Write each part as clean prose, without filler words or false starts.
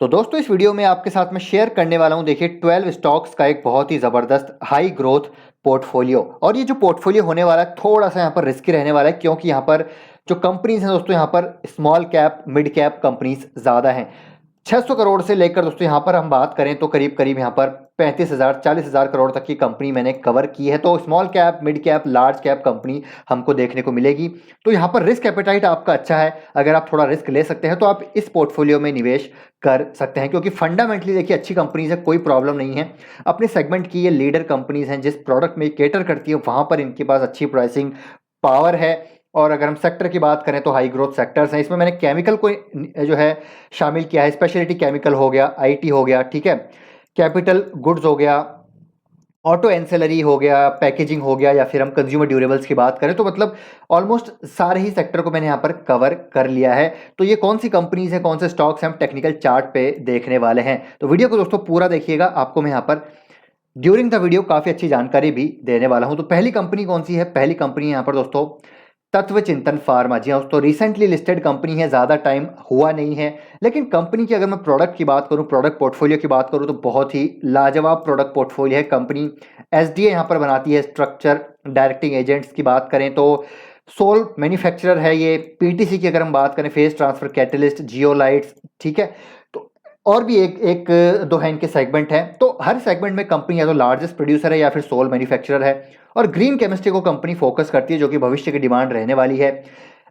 तो दोस्तों इस वीडियो में आपके साथ मैं शेयर करने वाला हूं। देखिए 12 स्टॉक्स का एक बहुत ही ज़बरदस्त हाई ग्रोथ पोर्टफोलियो। और ये जो पोर्टफोलियो होने वाला है थोड़ा सा यहाँ पर रिस्की रहने वाला है, क्योंकि यहाँ पर जो कंपनीज हैं दोस्तों, यहाँ पर small cap mid cap companies ज़्यादा हैं। 600 करोड़ से लेकर दोस्तों यहाँ पर हम बात करें तो करीब करीब यहाँ पर 35,000 40,000 करोड़ तक की कंपनी मैंने कवर की है। तो small cap mid cap large cap company हमको देखने को मिलेगी। तो यहाँ पर रिस्क एपेटाइट आपका अच्छा है, अगर आप थोड़ा रिस्क ले सकते हैं तो आप इस पोर्टफोलियो में निवेश कर सकते हैं, क्योंकि फंडामेंटली देखिए अच्छी कंपनीज है, कोई प्रॉब्लम नहीं है। अपने सेगमेंट की ये लीडर कंपनीज हैं, जिस प्रोडक्ट में केटर करती है वहां पर इनके पास अच्छी प्राइसिंग पावर है। और अगर हम सेक्टर की बात करें तो हाई ग्रोथ सेक्टर्स हैं। इसमें मैंने केमिकल को जो है शामिल किया है, स्पेशलिटी केमिकल हो गया, आईटी हो गया, ठीक है, कैपिटल गुड्स हो गया, ऑटो एंसेलरी हो गया, पैकेजिंग हो गया, या फिर हम कंज्यूमर ड्यूरेबल्स की बात करें तो मतलब ऑलमोस्ट सारे ही सेक्टर को मैंने यहाँ पर कवर कर लिया है। तो ये कौन सी कंपनीज हैं, कौन से स्टॉक्स हैं, हम टेक्निकल चार्ट पे देखने वाले हैं। तो वीडियो को दोस्तों पूरा देखिएगा, आपको मैं यहाँ पर ड्यूरिंग द वीडियो काफ़ी अच्छी जानकारी भी देने वाला हूँ। तो पहली कंपनी कौन सी है? पहली कंपनी यहाँ पर दोस्तों तत्व चिंतन फार्मा। जी हाँ दोस्तों, रिसेंटली लिस्टेड कंपनी है, ज़्यादा टाइम हुआ नहीं है, लेकिन कंपनी की अगर मैं प्रोडक्ट की बात करूं, प्रोडक्ट पोर्टफोलियो की बात करूं तो बहुत ही लाजवाब प्रोडक्ट पोर्टफोलियो है। कंपनी एसडीए यहाँ पर बनाती है, स्ट्रक्चर डायरेक्टिंग एजेंट्स की बात करें तो सोल मैन्युफैक्चरर है ये। पीटीसी की अगर हम बात करें, फेस ट्रांसफर कैटलिस्ट, जियोलाइट्स, ठीक है। तो और भी एक एक दो है इनके सेगमेंट हैं। तो हर सेगमेंट में कंपनी या तो लार्जेस्ट प्रोड्यूसर है या फिर सोल मैन्युफैक्चरर है। और ग्रीन केमिस्ट्री को कंपनी फोकस करती है, जो कि भविष्य की डिमांड रहने वाली है।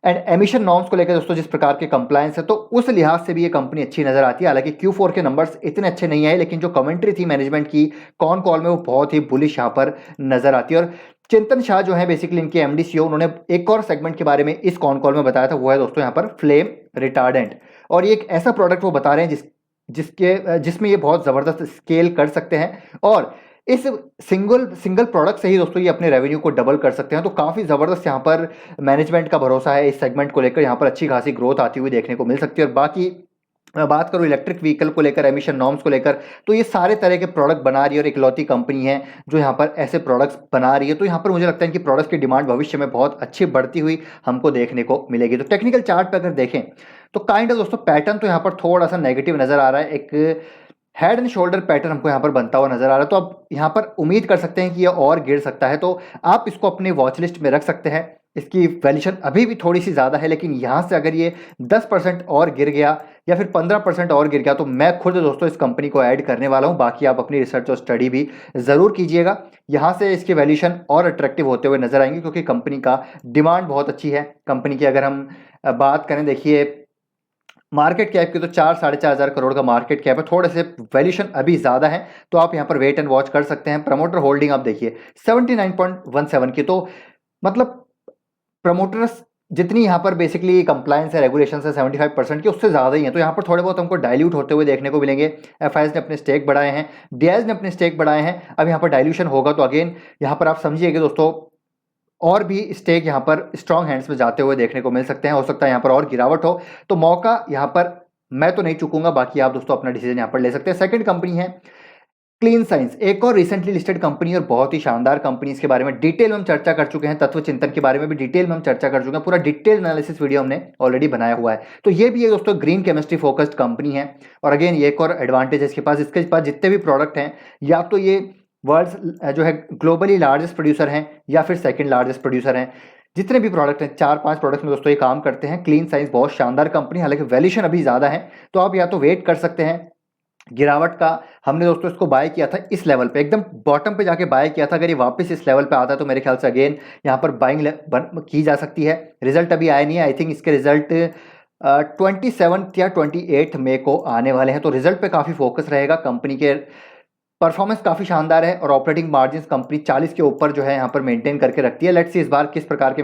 एंड एमिशन नॉर्म्स को लेकर दोस्तों जिस प्रकार के कंप्लायंस है, तो उस लिहाज से भी ये कंपनी अच्छी नजर आती है। हालांकि Q4 के नंबर्स इतने अच्छे नहीं आए, लेकिन जो कमेंट्री थी मैनेजमेंट की कॉन कॉल में, वो बहुत ही बुलिश यहाँ पर नजर आती है। और चिंतन शाह जो है बेसिकली इनके एमडी सीईओ, उन्होंने एक और सेगमेंट के बारे में इस कॉन कॉल में बताया था, वो है दोस्तों यहाँ पर फ्लेम रिटार्डेंट। और ये एक ऐसा प्रोडक्ट वो बता रहे हैं जिसमें ये बहुत जबरदस्त स्केल कर सकते हैं। और इस सिंगल प्रोडक्ट से ही दोस्तों ये अपने रेवेन्यू को डबल कर सकते हैं। तो काफ़ी ज़बरदस्त यहाँ पर मैनेजमेंट का भरोसा है इस सेगमेंट को लेकर, यहाँ पर अच्छी खासी ग्रोथ आती हुई देखने को मिल सकती है। और बाकी मैं बात करूँ इलेक्ट्रिक व्हीकल को लेकर, एमिशन नॉर्म्स को लेकर, तो ये सारे तरह के प्रोडक्ट बना रही है और इकलौती कंपनी है जो यहाँ पर ऐसे प्रोडक्ट्स बना रही है। तो यहाँ पर मुझे लगता है कि प्रोडक्ट्स की डिमांड भविष्य में बहुत अच्छी बढ़ती हुई हमको देखने को मिलेगी। तो टेक्निकल चार्ट पर अगर देखें तो काइंड ऑफ दोस्तों पैटर्न तो यहाँ पर थोड़ा सा नेगेटिव नजर आ रहा है। एक हेड एंड शोल्डर पैटर्न हमको यहाँ पर बनता हुआ नजर आ रहा है। तो आप यहाँ पर उम्मीद कर सकते हैं कि ये और गिर सकता है, तो आप इसको अपने वॉच लिस्ट में रख सकते हैं। इसकी वैल्यूशन अभी भी थोड़ी सी ज़्यादा है, लेकिन यहाँ से अगर ये 10% और गिर गया या फिर 15% और गिर गया तो मैं खुद दोस्तों इस कंपनी को ऐड करने वाला हूँ। बाकी आप अपनी रिसर्च और स्टडी भी ज़रूर कीजिएगा। यहाँ से इसकी वैल्यूशन और अट्रैक्टिव होते हुए नजर आएंगे, क्योंकि कंपनी का डिमांड बहुत अच्छी है। कंपनी की अगर हम बात करें, देखिए मार्केट कैप की तो 4-4.5 हज़ार करोड़ का मार्केट कैप है, थोड़े से वैल्यूशन अभी ज़्यादा है, तो आप यहाँ पर वेट एंड वॉच कर सकते हैं। प्रमोटर होल्डिंग आप देखिए 79.17 की, तो मतलब प्रमोटर्स जितनी यहाँ पर बेसिकली कंप्लायंस है, रेगुलेशन है 75% की, उससे ज़्यादा ही है। तो यहाँ पर थोड़े बहुत हमको डाइल्यूट होते हुए देखने को मिलेंगे। एफआईएस ने अपने स्टेक बढ़ाए हैं, डीआईएस ने अपने स्टेक बढ़ाए हैं। अब यहाँ पर डाइल्यूशन होगा तो अगेन यहाँ पर आप समझिएगा दोस्तों और भी स्टेक यहाँ पर स्ट्रॉन्ग हैंड्स में जाते हुए देखने को मिल सकते हैं। हो सकता है यहाँ पर और गिरावट हो, तो मौका यहाँ पर मैं तो नहीं चूकूंगा। बाकी आप दोस्तों अपना डिसीजन यहाँ पर ले सकते हैं। सेकंड कंपनी है क्लीन साइंस, एक और रिसेंटली लिस्टेड कंपनी और बहुत ही शानदार कंपनी। इसके बारे में डिटेल में हम चर्चा कर चुके हैं, तत्व चिंतन के बारे में भी डिटेल में हम चर्चा कर चुके हैं, पूरा डिटेल एनालिसिस वीडियो हमने ऑलरेडी बनाया हुआ है। तो ये भी एक दोस्तों ग्रीन केमिस्ट्री फोकस्ड कंपनी है। और अगेन ये एक और एडवांटेज है इसके पास जितने भी प्रोडक्ट हैं, या तो ये वर्ल्ड जो है ग्लोबली लार्जेस्ट प्रोड्यूसर हैं या फिर सेकंड लार्जेस्ट प्रोड्यूसर हैं। जितने भी प्रोडक्ट हैं 4-5 प्रोडक्ट में दोस्तों ये काम करते हैं। क्लीन साइंस बहुत शानदार कंपनी, हालांकि वैल्यूशन अभी ज़्यादा है, तो आप या तो वेट कर सकते हैं गिरावट का। हमने दोस्तों इसको बाय किया था इस लेवल पे, एकदम बॉटम पे जाके बाय किया था। अगर ये वापस इस लेवल पे आता है तो मेरे ख्याल से अगेन यहाँ पर बाइंग की जा सकती है। रिजल्ट अभी आए नहीं है, आई थिंक इसके रिजल्ट 27 या 28 मई को आने वाले हैं। तो रिजल्ट पे काफ़ी फोकस रहेगा। कंपनी के परफॉर्मेंस काफ़ी शानदार है और ऑपरेटिंग मार्जिन कंपनी 40 के ऊपर जो है यहाँ पर मेंटेन करके रखती है। लेट्स सी इस बार किस प्रकार के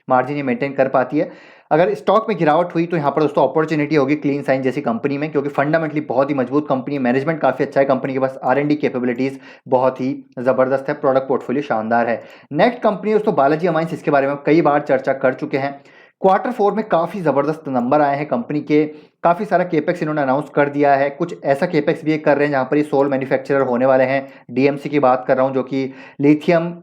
मार्जिन ये मेंटेन कर पाती है। अगर स्टॉक में गिरावट हुई तो यहाँ पर दोस्तों अपॉर्चुनिटी होगी क्लीन साइंस जैसी कंपनी में, क्योंकि फंडामेंटली बहुत ही मजबूत कंपनी है, मैनेजमेंट काफ़ी अच्छा है, कंपनी के पास R&D कैपेबिलिटीज़ बहुत ही ज़बरदस्त है, प्रोडक्ट पोर्टफोलियो शानदार है। नेक्स्ट कंपनी दोस्तों बालाजी अमाइंस, इसके बारे में कई बार चर्चा कर चुके हैं। Q4 में काफ़ी ज़बरदस्त नंबर आए हैं कंपनी के, काफ़ी सारा केपेक्स इन्होंने अनाउंस कर दिया है। कुछ ऐसा केपेक्स भी कर रहे हैं जहाँ पर ये सोल मैन्युफैक्चरर होने वाले हैं। डीएमसी की बात कर रहा हूँ, जो कि लिथियम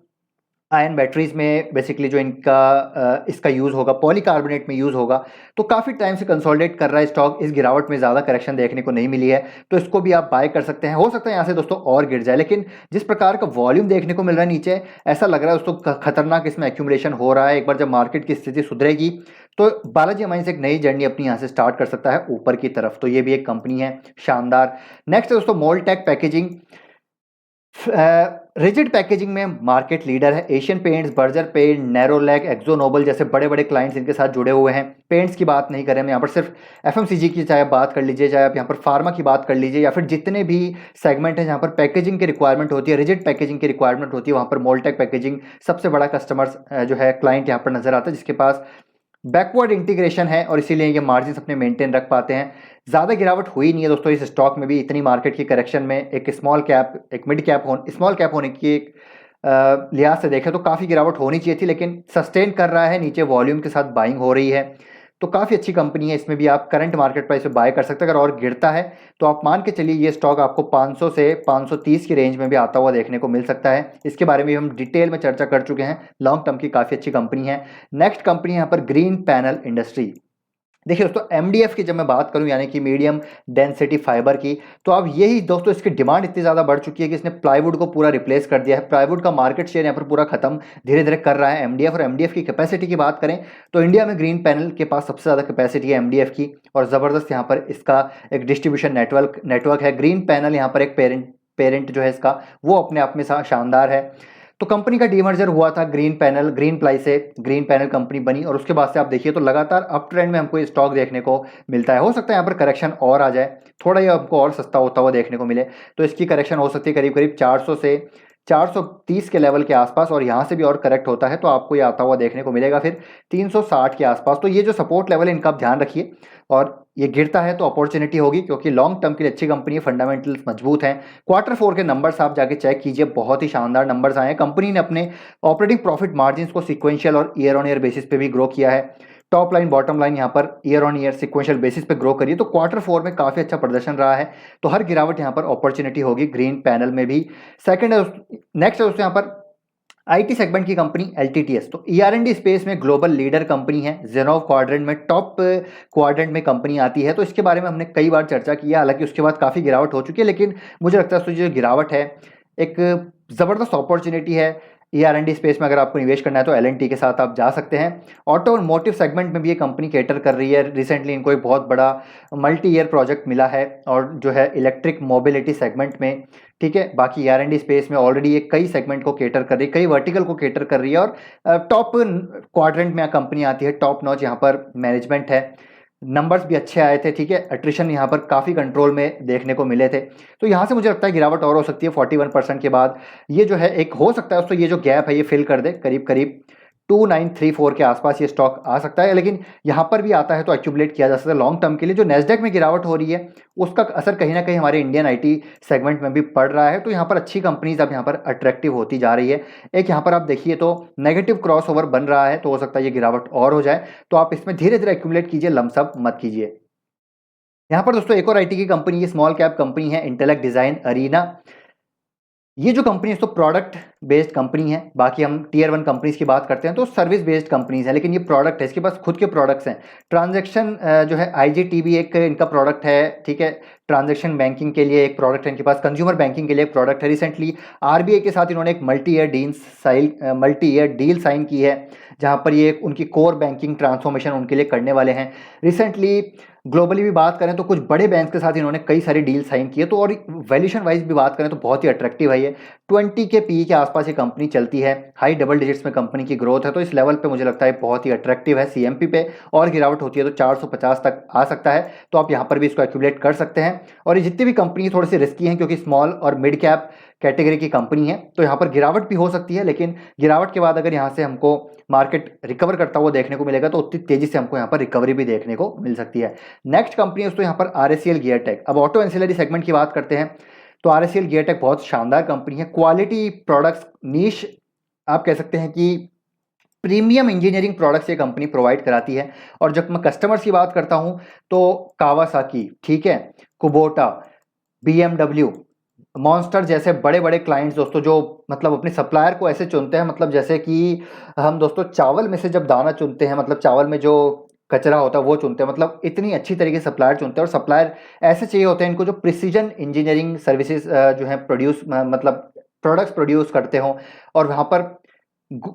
आयन बैटरीज में बेसिकली जो इनका इसका यूज़ होगा, पॉलीकार्बोनेट में यूज़ होगा, तो काफ़ी टाइम से कंसोलिडेट कर रहा है स्टॉक। इस गिरावट में ज़्यादा करेक्शन देखने को नहीं मिली है, तो इसको भी आप बाय कर सकते हैं। हो सकता है यहाँ से दोस्तों और गिर जाए, लेकिन जिस प्रकार का वॉल्यूम देखने को मिल रहा है नीचे, ऐसा लग रहा है दोस्तों खतरनाक इसमें एक्यूमुलेशन हो रहा है। एक बार जब मार्केट की स्थिति सुधरेगी तो बालाजी अमाइंस एक नई जर्नी अपनी यहाँ से स्टार्ट कर सकता है ऊपर की तरफ। तो ये भी एक कंपनी है शानदार। नेक्स्ट है दोस्तों मोल्टेक पैकेजिंग। रिजिड पैकेजिंग में मार्केट लीडर है। Asian Paints, Berger paint, Nerolac, Akzo Nobel जैसे बड़े बड़े क्लाइंट्स इनके साथ जुड़े हुए हैं। पेंट्स की बात नहीं करें हम यहाँ पर, सिर्फ एफएमसीजी की चाहे आप बात कर लीजिए, चाहे आप यहाँ पर फार्मा की बात कर लीजिए, या फिर जितने भी सेगमेंट हैं जहाँ पर पैकेजिंग की रिक्वायरमेंट होती है, रिजिड पैकेजिंग की रिक्वायरमेंट होती है, वहाँ पर मोल्टेक पैकेजिंग सबसे बड़ा कस्टमर्स जो है क्लाइंट यहाँ पर नजर आता है, जिसके पास बैकवर्ड इंटीग्रेशन है और इसीलिए ये मार्जिन अपने मेंटेन रख पाते हैं। ज़्यादा गिरावट हुई नहीं है दोस्तों इस स्टॉक में भी। इतनी मार्केट की करेक्शन में एक स्मॉल कैप, एक मिड कैप स्मॉल कैप होने की एक लिहाज से देखें तो काफ़ी गिरावट होनी चाहिए थी, लेकिन सस्टेन कर रहा है, नीचे वॉल्यूम के साथ बाइंग हो रही है, तो काफ़ी अच्छी कंपनी है। इसमें भी आप करंट मार्केट प्राइस पे बाय कर सकते हैं। अगर और गिरता है तो आप मान के चलिए ये स्टॉक आपको 500 से 530 की रेंज में भी आता हुआ देखने को मिल सकता है। इसके बारे में हम डिटेल में चर्चा कर चुके हैं। लॉन्ग टर्म की काफ़ी अच्छी कंपनी है। नेक्स्ट कंपनी यहाँ पर ग्रीन पैनल इंडस्ट्री। देखिए दोस्तों, एमडीएफ की जब मैं बात करूं यानी कि मीडियम डेंसिटी फाइबर की, तो अब यही दोस्तों इसकी डिमांड इतनी ज़्यादा बढ़ चुकी है कि इसने प्लाईवुड को पूरा रिप्लेस कर दिया है। प्लाईवुड का मार्केट शेयर यहाँ पर पूरा खत्म धीरे धीरे कर रहा है एमडीएफ। और एमडीएफ की कैपेसिटी की बात करें तो इंडिया में ग्रीन पैनल के पास सबसे ज़्यादा कैपेसिटी है एमडीएफ की, और ज़बरदस्त यहाँ पर इसका एक डिस्ट्रीब्यूशन नेटवर्क है। ग्रीन पैनल यहाँ पर एक पेरेंट जो है इसका, वो अपने आप में शानदार है। तो कंपनी का डीमर्जर हुआ था ग्रीन प्लाई से ग्रीन पैनल कंपनी बनी, और उसके बाद से आप देखिए तो लगातार अप ट्रेंड में हमको ये स्टॉक देखने को मिलता है। हो सकता है यहाँ पर करेक्शन और आ जाए, थोड़ा ये हमको और सस्ता होता हुआ देखने को मिले, तो इसकी करेक्शन हो सकती है करीब करीब 400 से 430 के लेवल के आसपास, और यहाँ से भी और करेक्ट होता है तो आपको ये आता हुआ देखने को मिलेगा फिर 360 के आसपास। तो ये जो सपोर्ट लेवल है इनका आप ध्यान रखिए, और ये गिरता है तो अपॉर्चुनिटी होगी, क्योंकि लॉन्ग टर्म के लिए अच्छी कंपनी है, फंडामेंटल्स मजबूत हैं। Q4 के नंबर्स आप जाके चेक कीजिए, बहुत ही शानदार नंबर्स आए हैं। कंपनी ने अपने ऑपरेटिंग प्रॉफिट मार्जिन को सिक्वेंशियल और ईयर ऑन ईयर बेसिस पे भी ग्रो किया है। टॉप लाइन बॉटम लाइन यहाँ per year on year sequential basis पे ग्रो करिए, तो Q4 में काफ़ी अच्छा प्रदर्शन रहा है। तो हर गिरावट यहाँ पर अपॉर्चुनिटी होगी ग्रीन पैनल में भी। सेकंड है, नेक्स्ट है दोस्तों यहाँ पर आईटी सेगमेंट की कंपनी एलटीटीएस। तो ईआरएनडी स्पेस में ग्लोबल लीडर कंपनी है, जेनोव क्वाड्रेंट में टॉप क्वाड्रेंट में कंपनी आती है। तो इसके बारे में हमने कई बार चर्चा की है, हालांकि उसके बाद काफ़ी गिरावट हो चुकी है, लेकिन मुझे लगता है जो गिरावट है एक ज़बरदस्त अपॉर्चुनिटी है। ईआरएनडी स्पेस में अगर आपको निवेश करना है तो एलएनटी के साथ आप जा सकते हैं। ऑटोमोटिव सेगमेंट में भी ये कंपनी कैटर कर रही है। रिसेंटली इनको एक बहुत बड़ा मल्टी ईयर प्रोजेक्ट मिला है, और जो है इलेक्ट्रिक मोबिलिटी सेगमेंट में, ठीक है। बाकी आर&डी स्पेस में ऑलरेडी ये कई सेगमेंट को केटर कर रही है, कई वर्टिकल को केटर कर रही है, और टॉप क्वाड्रेंट में कंपनी आती है। टॉप नॉच यहाँ पर मैनेजमेंट है, नंबर्स भी अच्छे आए थे, ठीक है। अट्रिशन यहाँ पर काफ़ी कंट्रोल में देखने को मिले थे। तो यहाँ से मुझे लगता है गिरावट और हो सकती है 41% के बाद। ये जो है एक हो सकता है, तो ये जो गैप है ये फिल कर दे, करीब करीब 2934 के आसपास ये स्टॉक आ सकता है। लेकिन यहाँ पर भी आता है तो एक्यूमुलेट किया जा सकता है लॉन्ग टर्म के लिए। जो नेस्डेक में गिरावट हो रही है उसका असर कहीं ना कहीं हमारे इंडियन आईटी सेगमेंट में भी पड़ रहा है। तो यहाँ पर अच्छी कंपनीज अब यहाँ पर अट्रैक्टिव होती जा रही है। एक यहाँ पर आप देखिए तो नेगेटिव क्रॉस ओवर बन रहा है, तो हो सकता है ये गिरावट और हो जाए, तो आप इसमें धीरे धीरे एक्यूमुलेट कीजिए, लमसम मत कीजिए। यहाँ पर दोस्तों एक और आईटी की कंपनी है, स्मॉल कैप कंपनी है, इंटेलेक्ट डिजाइन अरीना। ये जो कंपनी है तो प्रोडक्ट बेस्ड कंपनी है। बाकी हम टीयर 1 कंपनीज की बात करते हैं तो सर्विस बेस्ड कंपनीज है, लेकिन ये प्रोडक्ट है, इसके पास खुद के प्रोडक्ट्स हैं। ट्रांजैक्शन जो है आईजीटीबी एक इनका प्रोडक्ट है, ठीक है। ट्रांजैक्शन बैंकिंग के लिए एक प्रोडक्ट है इनके पास, कंज्यूमर बैंकिंग के लिए एक प्रोडक्ट है। रिसेंटली आरबीआई के साथ इन्होंने एक मल्टी ईयर डील साइन की है, जहां पर ये उनकी कोर बैंकिंग ट्रांसफॉर्मेशन उनके लिए करने वाले हैं। रिसेंटली ग्लोबली भी बात करें तो कुछ बड़े बैंक के साथ इन्होंने कई सारी डील साइन की है। तो और वैल्यूएशन वाइज भी बात करें तो बहुत ही अट्रैक्टिव है ये। 20 के पी के आसपास ये कंपनी चलती है, हाई डबल डिजिट्स में कंपनी की ग्रोथ है। तो इस लेवल पे मुझे लगता है बहुत ही अट्रैक्टिव है। सीएमपी पे और गिरावट होती है तो 450 तक आ सकता है, तो आप यहाँ पर भी इसको एक्यूमुलेट कर सकते हैं। और ये जितनी भी कंपनी थोड़ी सी रिस्की हैं, क्योंकि स्मॉल और मिड कैप कैटेगरी की कंपनी है, तो यहाँ पर गिरावट भी हो सकती है। लेकिन गिरावट के बाद अगर यहाँ से हमको मार्केट रिकवर करता हुआ देखने को मिलेगा तो उतनी तेजी से हमको यहाँ पर रिकवरी भी देखने को मिल सकती है। नेक्स्ट कंपनी है दोस्तों यहाँ पर आरएसएल गियरटेक। अब ऑटो एंसिलरी सेगमेंट की बात करते हैं तो आरएसएल गियरटेक बहुत शानदार कंपनी है। क्वालिटी प्रोडक्ट्स, नीश आप कह सकते हैं कि प्रीमियम इंजीनियरिंग प्रोडक्ट्स ये कंपनी प्रोवाइड कराती है। और जब मैं कस्टमर्स की बात करता हूँ तो कावासाकी, ठीक है, कुबोटा, बीएमडब्ल्यू, मॉन्स्टर जैसे बड़े बड़े क्लाइंट्स दोस्तों, जो मतलब अपने सप्लायर को ऐसे चुनते हैं, मतलब जैसे कि हम दोस्तों चावल में से जब दाना चुनते हैं, मतलब चावल में जो कचरा होता है वो चुनते हैं, मतलब इतनी अच्छी तरीके से सप्लायर चुनते हैं। और सप्लायर ऐसे चाहिए होते हैं इनको जो प्रिसीजन इंजीनियरिंग सर्विसेज जो है प्रोड्यूस मतलब प्रोडक्ट्स प्रोड्यूस करते हों, और वहाँ पर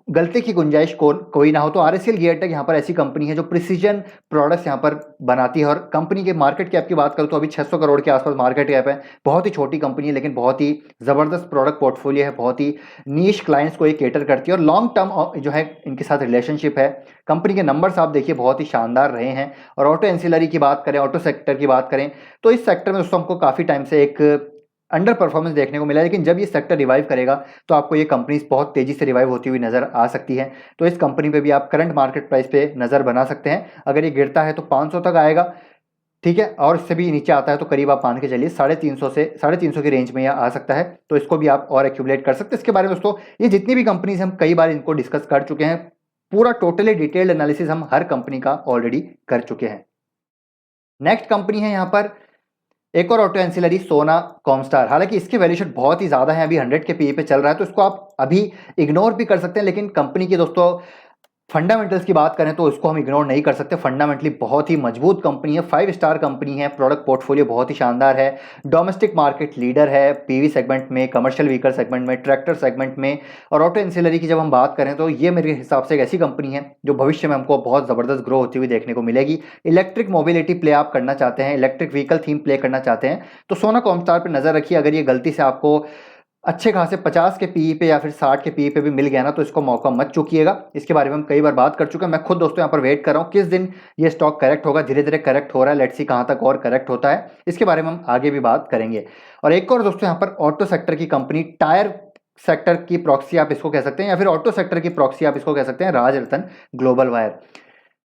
गलती की गुंजाइश कोई ना हो। तो आरएसएल गियरटेक यहाँ पर ऐसी कंपनी है जो प्रिसीजन प्रोडक्ट्स यहाँ पर बनाती है। और कंपनी के मार्केट कैप की बात करूँ तो अभी 600 करोड़ के आसपास मार्केट कैप है। बहुत ही छोटी कंपनी है लेकिन बहुत ही ज़बरदस्त प्रोडक्ट पोर्टफोलियो है, बहुत ही नीश क्लाइंट्स को ये केटर करती है और लॉन्ग टर्म जो है इनके साथ रिलेशनशिप है। कंपनी के नंबर्स आप देखिए बहुत ही शानदार रहे हैं। और ऑटो एंसिलरी की बात करें, ऑटो सेक्टर की बात करें, तो इस सेक्टर में दोस्तों हमको काफ़ी टाइम से एक अंडर परफॉर्मेंस देखने को मिला है, लेकिन जब ये सेक्टर रिवाइव करेगा तो आपको ये कंपनीज बहुत तेजी से रिवाइव होती हुई नजर आ सकती है। तो इस कंपनी पे भी आप करंट मार्केट प्राइस पे नजर बना सकते हैं। अगर ये गिरता है तो 500 तक आएगा, ठीक है, और इससे भी नीचे आता है तो करीब आप मान के चलिए 350 से 350 की रेंज में यह आ सकता है। तो इसको भी आप और एक्यूमुलेट कर सकते हैं। इसके बारे में दोस्तों ये जितनी भी कंपनीज हम कई बार इनको डिस्कस कर चुके हैं, पूरा टोटली डिटेल्ड एनालिसिस हम हर कंपनी का ऑलरेडी कर चुके हैं। नेक्स्ट कंपनी है यहाँ पर एक और ऑटो एंसिलरी, सोना कॉमस्टार। हालांकि इसकी वैल्यूएशन बहुत ही ज्यादा है, अभी 100 के पीई पे चल रहा है, तो इसको आप अभी इग्नोर भी कर सकते हैं। लेकिन कंपनी की दोस्तों फंडामेंटल्स की बात करें तो इसको हम इग्नोर नहीं कर सकते। फंडामेंटली बहुत ही मजबूत कंपनी है, 5 स्टार कंपनी है, प्रोडक्ट पोर्टफोलियो बहुत ही शानदार है, डोमेस्टिक मार्केट लीडर है पीवी सेगमेंट में, कमर्शियल व्हीकल सेगमेंट में, ट्रैक्टर सेगमेंट में। और ऑटो एंसिलरी की जब हम बात करें तो ये मेरे हिसाब से एक ऐसी कंपनी है जो भविष्य में हमको बहुत ज़बरदस्त ग्रो होती हुई देखने को मिलेगी। इलेक्ट्रिक मोबिलिटी प्ले आप करना चाहते हैं, इलेक्ट्रिक व्हीकल थीम प्ले करना चाहते हैं तो सोना कॉमस्टार पर नज़र रखिए। अगर ये गलती से आपको अच्छे खासे 50 के पीई पे या फिर 60 के पीई पे भी मिल गया ना तो इसको मौका मत चूकिएगा। इसके बारे में हम कई बार बात कर चुके हैं। मैं खुद दोस्तों यहाँ पर वेट कर रहा हूँ किस दिन ये स्टॉक करेक्ट होगा। धीरे धीरे करेक्ट हो रहा है, लेट्स सी कहाँ तक और करेक्ट होता है, इसके बारे में हम आगे भी बात करेंगे। और एक और दोस्तों यहाँ पर ऑटो सेक्टर की कंपनी, टायर सेक्टर की प्रॉक्सी आप इसको कह सकते हैं या फिर ऑटो सेक्टर की प्रॉक्सी आप इसको कह सकते हैं, राज रतन ग्लोबल वायर।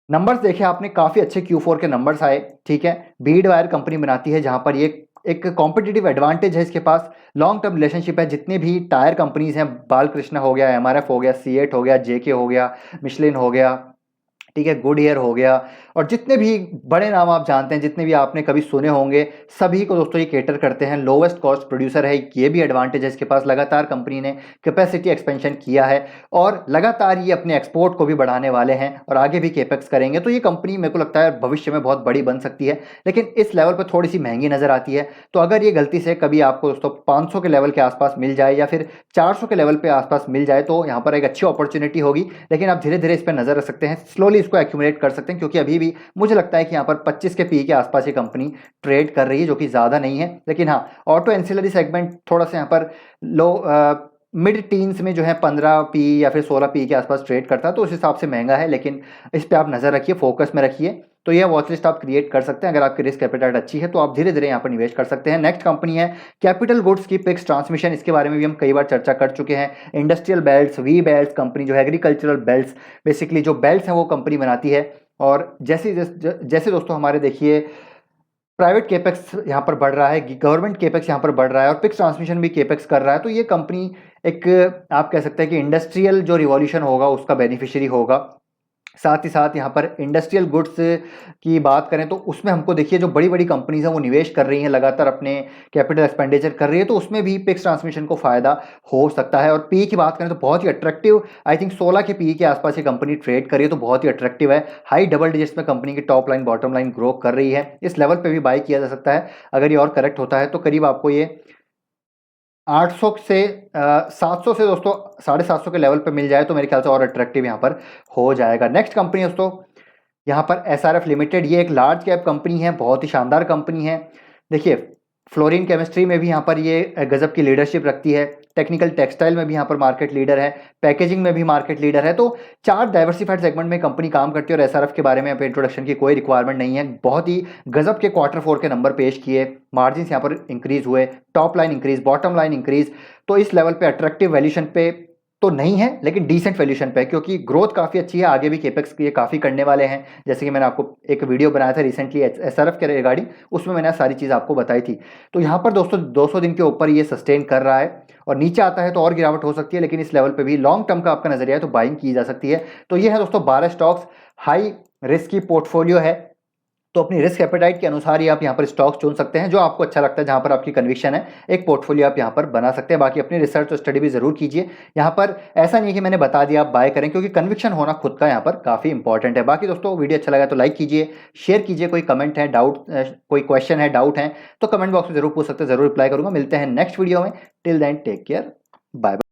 नंबर्स देखे आपने, काफी अच्छे Q4 के नंबर्स आए, ठीक है। बीड वायर कंपनी बनाती है जहां पर ये एक कॉम्पिटिटिव एडवांटेज है, इसके पास लॉन्ग टर्म रिलेशनशिप है। जितने भी टायर कंपनीज हैं, बालकृष्णा हो गया, एमआरएफ हो गया, सीएट हो गया, जेके हो गया, मिशलिन हो गया, ठीक है, गुडईयर हो गया, और जितने भी बड़े नाम आप जानते हैं, जितने भी आपने कभी सुने होंगे, सभी को दोस्तों ये केटर करते हैं। लोवेस्ट कॉस्ट प्रोड्यूसर है, ये भी एडवांटेज है इसके पास। लगातार कंपनी ने कैपेसिटी एक्सपेंशन किया है और लगातार ये अपने एक्सपोर्ट को भी बढ़ाने वाले हैं और आगे भी केपेक्स करेंगे। तो ये कंपनी मेरे को लगता है भविष्य में बहुत बड़ी बन सकती है, लेकिन इस लेवल पर थोड़ी सी महंगी नजर आती है। तो अगर ये गलती से कभी आपको दोस्तों 500 के लेवल के आसपास मिल जाए या फिर 400 के लेवल पे आसपास मिल जाए तो यहाँ पर एक अच्छी अपॉर्चुनिटी होगी। लेकिन आप धीरे धीरे इस पर नजर रख सकते हैं, स्लोली इसको एक्यूमुलेट कर सकते हैं, क्योंकि अभी भी मुझे लगता है कि यहाँ पर 25 के पी के आसपास ये कंपनी ट्रेड कर रही है, जो कि ज़्यादा नहीं है। लेकिन हाँ, ऑटो एंसिलरी सेगमेंट थोड़ा सा यहाँ पर लो मिड टीन्स में जो है 15 पी या फिर 16 पी के आसपास ट्रेड करता है, तो उस हिसाब से महंगा है। लेकिन इस पर आप नज़र रखिए, फोकस में रखिए। तो यह वॉच लिस्ट आप क्रिएट कर सकते हैं। अगर आपकी रिस्क एपेटाइट अच्छी है तो आप धीरे धीरे यहाँ पर निवेश कर सकते हैं। नेक्स्ट कंपनी है कैपिटल गुड्स की पिक्स ट्रांसमिशन। इसके बारे में भी हम कई बार चर्चा कर चुके हैं। Industrial belts, V belts company जो है, एग्रीकल्चरल बेल्ट्स, बेसिकली जो बेल्ट्स हैं वो कंपनी बनाती है। और जैसे जैसे दोस्तों हमारे देखिए प्राइवेट केपेक्स यहाँ पर बढ़ रहा है, गवर्नमेंट केपेक्स यहाँ पर बढ़ रहा है और पिक्स ट्रांसमिशन भी केपेक्स कर रहा है, तो ये कंपनी एक आप कह सकते हैं कि इंडस्ट्रियल जो रिवॉल्यूशन होगा उसका बेनिफिशियरी होगा। साथ ही साथ यहाँ पर इंडस्ट्रियल गुड्स की बात करें तो उसमें हमको देखिए जो बड़ी बड़ी कंपनीज हैं वो निवेश कर रही हैं, लगातार अपने कैपिटल एक्सपेंडिचर कर रही है, तो उसमें भी पिक्स ट्रांसमिशन को फायदा हो सकता है। और पी की बात करें तो बहुत ही अट्रैक्टिव, आई थिंक 16 के पी के आसपास ये कंपनी ट्रेड कर रही है, तो बहुत ही अट्रैक्टिव है। हाई डबल डिजिट्स में कंपनी की top line bottom line grow कर रही है। इस लेवल पर भी बाई किया जा सकता है। अगर ये और करेक्ट होता है तो करीब आपको ये 800 से 700 से दोस्तों 750 के लेवल पे मिल जाए तो मेरे ख्याल से और अट्रैक्टिव यहाँ पर हो जाएगा। नेक्स्ट कंपनी दोस्तों यहाँ पर एसआरएफ लिमिटेड, ये एक लार्ज कैप कंपनी है, बहुत ही शानदार कंपनी है। देखिए फ्लोरीन केमिस्ट्री में भी यहाँ पर ये गजब की लीडरशिप रखती है, टेक्निकल टेक्सटाइल में भी यहाँ पर मार्केट लीडर है, पैकेजिंग में भी मार्केट लीडर है। तो 4 डाइवर्सिफाइड सेगमेंट में कंपनी काम करती है और एसआरएफ के बारे में यहाँ इंट्रोडक्शन की कोई रिक्वायरमेंट नहीं है। बहुत ही गजब के Q4 के नंबर पेश किए, मार्जिन यहाँ पर इंक्रीज हुए, top line increase, bottom line increase. तो इस लेवल पे अट्रैक्टिव वैल्यूशन पे तो नहीं है, लेकिन डिसेंट वैल्यूशन पे, क्योंकि ग्रोथ काफ़ी अच्छी है, आगे भी केपेक्स ये काफ़ी करने वाले हैं। जैसे कि मैंने आपको एक वीडियो बनाया था रिसेंटली एसआरएफ के रिगार्डिंग, उसमें मैंने सारी चीज़ आपको बताई थी। तो यहाँ पर दोस्तों 200 दिन के ऊपर ये सस्टेन कर रहा है और नीचे आता है तो और गिरावट हो सकती है, लेकिन इस लेवल पे भी लॉन्ग टर्म का आपका नजरिया है तो बाइंग की जा सकती है। तो ये है दोस्तों 12 स्टॉक्स, हाई रिस्क की पोर्टफोलियो है, तो अपनी रिस्क एपेटाइट के अनुसार ही आप यहाँ पर स्टॉक्स चुन सकते हैं, जो आपको अच्छा लगता है, जहाँ पर आपकी कन्विक्शन है, एक पोर्टफोलियो आप यहाँ पर बना सकते हैं। बाकी अपनी रिसर्च और स्टडी भी जरूर कीजिए। यहाँ पर ऐसा नहीं है कि मैंने बता दिया आप बाय करें, क्योंकि कन्विक्शन होना खुद का यहाँ पर काफी इंपॉर्टेंट है। बाकी दोस्तों वीडियो अच्छा लगा तो लाइक कीजिए, शेयर कीजिए। कोई कमेंट है, डाउट, कोई क्वेश्चन है, डाउट है तो कमेंट बॉक्स में जरूर पूछ सकते हैं, जरूर रिप्लाई करूंगा। मिलते हैं नेक्स्ट वीडियो में। Till then take care, bye bye.